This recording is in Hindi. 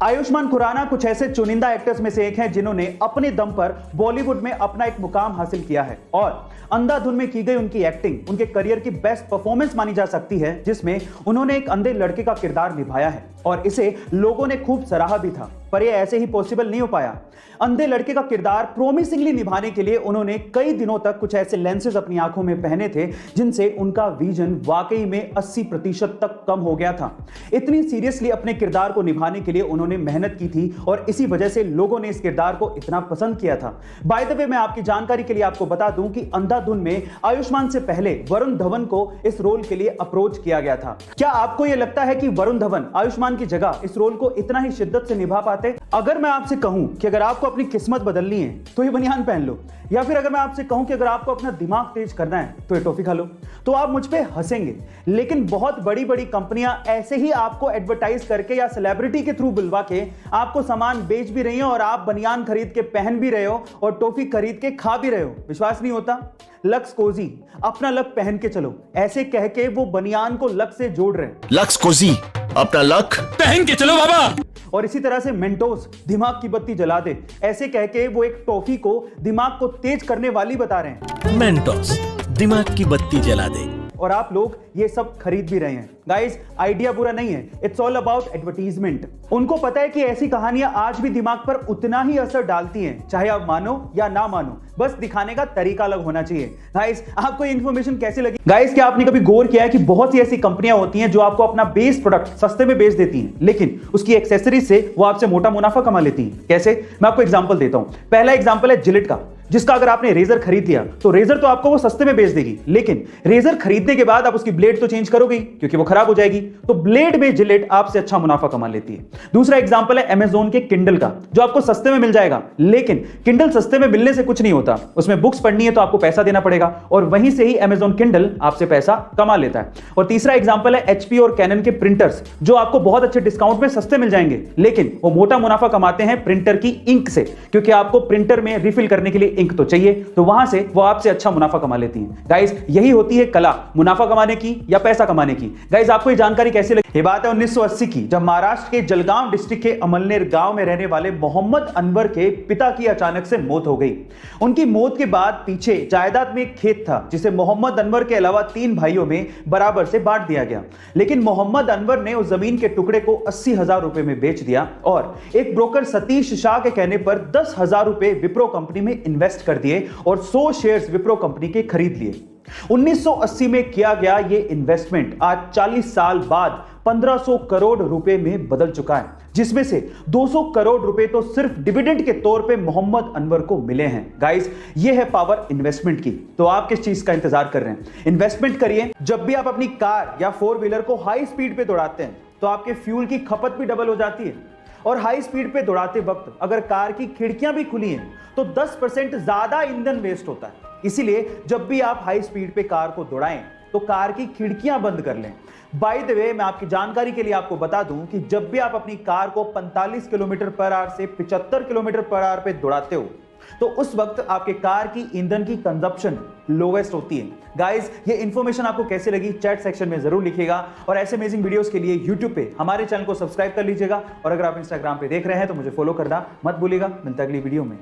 आयुष्मान खुराना कुछ ऐसे चुनिंदा एक्टर्स में से एक हैं जिन्होंने अपने दम पर बॉलीवुड में अपना एक मुकाम हासिल किया है और अंधाधुन में की गई उनकी एक्टिंग उनके करियर की बेस्ट परफॉर्मेंस मानी जा सकती है, जिसमें उन्होंने एक अंधे लड़के का किरदार निभाया है और इसे लोगों ने खूब सराहा भी था। पर यह ऐसे ही पॉसिबल नहीं हो पाया। अंधे लड़के का किरदार प्रोमिसिंगली निभाने के लिए उन्होंने कई दिनों तक कुछ ऐसे लेंसेज अपनी आंखों में पहने थे जिनसे उनका विजन वाकई में 80% तक कम हो गया था। इतनी सीरियसली अपने किरदार को निभाने के लिए उन्होंने मेहनत की थी और इसी वजह से लोगों ने इस किरदार को इतना पसंद किया था। बाय द वे, मैं आपकी जानकारी के लिए आपको बता दूं कि अंधाधुन में आयुष्मान से पहले वरुण धवन को इस रोल के लिए अप्रोच किया गया था। क्या आपको यह लगता है कि वरुण धवन आयुष्मान की जगह इस रोल को इतना ही शिद्दत से निभा पाते? अगर मैं आपसे कहूं कि अगर आपको अपनी किस्मत बदलनी है तो ये बनियान पहन लो, या फिर अगर मैं आपसे कहूं कि अगर आपको अपना दिमाग तेज करना है तो ये टॉफी खा लो, तो आप मुझ पे हंसेंगे। लेकिन बहुत बड़ी बड़ी कंपनियां ऐसे ही आपको एडवर्टाइज करके या सेलिब्रिटी के थ्रू बुलवा के आपको सामान बेच भी रही हो और आप बनियान खरीद के पहन भी रहे हो और टॉफी खरीद के खा भी रहे हो। विश्वास नहीं होता? लक्स कोजी, अपना लक पहन के चलो, ऐसे कह के वो बनियान को लक से जोड़ रहे हैं। लक्स कोजी, अपना लक पहन के चलो बाबा। और इसी तरह से मेंटोस, दिमाग की बत्ती जला दे, ऐसे कह के वो एक टॉफी को दिमाग को तेज करने वाली बता रहे हैं। मेंटोस, दिमाग की बत्ती जला दे। और आप लोग ये सब खरीद भी रहे हैं। गाइस, आइडिया बुरा नहीं है, इट्स ऑल अबाउट एडवर्टीजमेंट। उनको पता है कि ऐसी कहानियां आज भी दिमाग पर उतना ही असर डालती हैं, चाहे आप मानो या ना मानो, बस दिखाने का तरीका अलग होना चाहिए। गाइस, आपको ये इंफॉर्मेशन कैसी लगी? गाइस, क्या आपने कभी गौर किया है कि बहुत सी ऐसी कंपनियां होती हैं जो आपको अपना बेस प्रोडक्ट सस्ते में बेच देती हैं, लेकिन उसकी एक्सेसरीज से वो आपसे मोटा मुनाफा कमा लेती हैं? कैसे? मैं आपको एग्जांपल देता हूं। पहला एग्जांपल है जिलेट का, जिसका अगर आपने रेजर खरीद लिया तो रेजर तो आपको वो सस्ते में बेच देगी, लेकिन रेजर खरीदने के बाद आप उसकी ब्लेड तो चेंज करोगे क्योंकि वो खराब हो जाएगी, तो ब्लेड में जिलेट आपसे अच्छा मुनाफा कमा लेती है। दूसरा एग्जांपल है अमेज़न के किंडल का, जो आपको सस्ते में मिल जाएगा, लेकिन किंडल सस्ते में मिलने से कुछ नहीं होता, उसमें बुक्स पढ़नी है तो आपको पैसा देना पड़ेगा और वहीं से ही अमेज़न किंडल आपसे पैसा कमा लेता है। और तीसरा एग्जांपल है एचपी और कैनन के प्रिंटर्स, जो आपको बहुत अच्छे डिस्काउंट में सस्ते मिल जाएंगे, लेकिन वो मोटा मुनाफा कमाते हैं प्रिंटर की इंक से, क्योंकि आपको प्रिंटर में रिफिल करने के लिए इंक तो चाहिए, तो वहां से वो आपसे अच्छा मुनाफा कमा लेती हैं। गाइस, यही होती है कला, मुनाफा कमाने की या पैसा कमाने की। गाइस, आपको ये जानकारी कैसी लगी? ये बात है 1980 की, जब महाराष्ट्र के जलगांव डिस्ट्रिक्ट के अमलनेर गांव में रहने वाले मोहम्मद अनवर के पिता की अचानक से मौत हो गई। उनकी मौत के बाद पीछे जायदाद में एक खेत था जिसे मोहम्मद अनवर के अलावा 3 भाइयों में बराबर से बांट दिया गया, लेकिन मोहम्मद अनवर ने उस जमीन के टुकड़े को 80,000 रुपए में बेच दिया और एक ब्रोकर सतीश शाह के कहने पर 10,000 रुपए विप्रो कंपनी में इन्वेस्ट कर दिए और 100 शेयर्स विप्रो कंपनी के खरीद लिए। 1980 में किया गया यह इन्वेस्टमेंट आज 40 साल बाद 1500 करोड़ रुपए में बदल चुका है, जिसमें से 200 करोड़ रुपए तो सिर्फ डिविडेंड के तौर पे मोहम्मद अनवर को मिले हैं। गाइस, ये है पावर इन्वेस्टमेंट की। तो आप किस चीज का इंतजार कर रहे हैं? इन्वेस्टमेंट करिए। जब भी आप अपनी कार या 4 व्हीलर को हाई स्पीड पे दौड़ाते हैं तो आपके फ्यूल की खपत भी डबल हो जाती है, और हाई स्पीड पे दौड़ाते वक्त अगर कार की खिड़कियां भी खुली हैं तो 10% ज्यादा ईंधन वेस्ट होता है। इसीलिए जब भी आप हाई स्पीड पे कार को दौड़ाएं तो कार की खिड़कियां बंद कर लें। बाय द वे, मैं आपकी जानकारी के लिए आपको बता दूं कि जब भी आप अपनी कार को 45 किलोमीटर पर आवर से 75 किलोमीटर पर आवर पे दौड़ाते हो तो उस वक्त आपके कार की ईंधन की कंजप्शन लोवेस्ट होती है। गाइस, ये इंफॉर्मेशन आपको कैसे लगी चैट सेक्शन में जरूर लिखिएगा, और ऐसे अमेजिंग वीडियोस के लिए यूट्यूब पे हमारे चैनल को सब्सक्राइब कर लीजिएगा, और अगर आप इंस्टाग्राम पे देख रहे हैं तो मुझे फॉलो करना मत भूलिएगा। मिलता है अगली वीडियो में।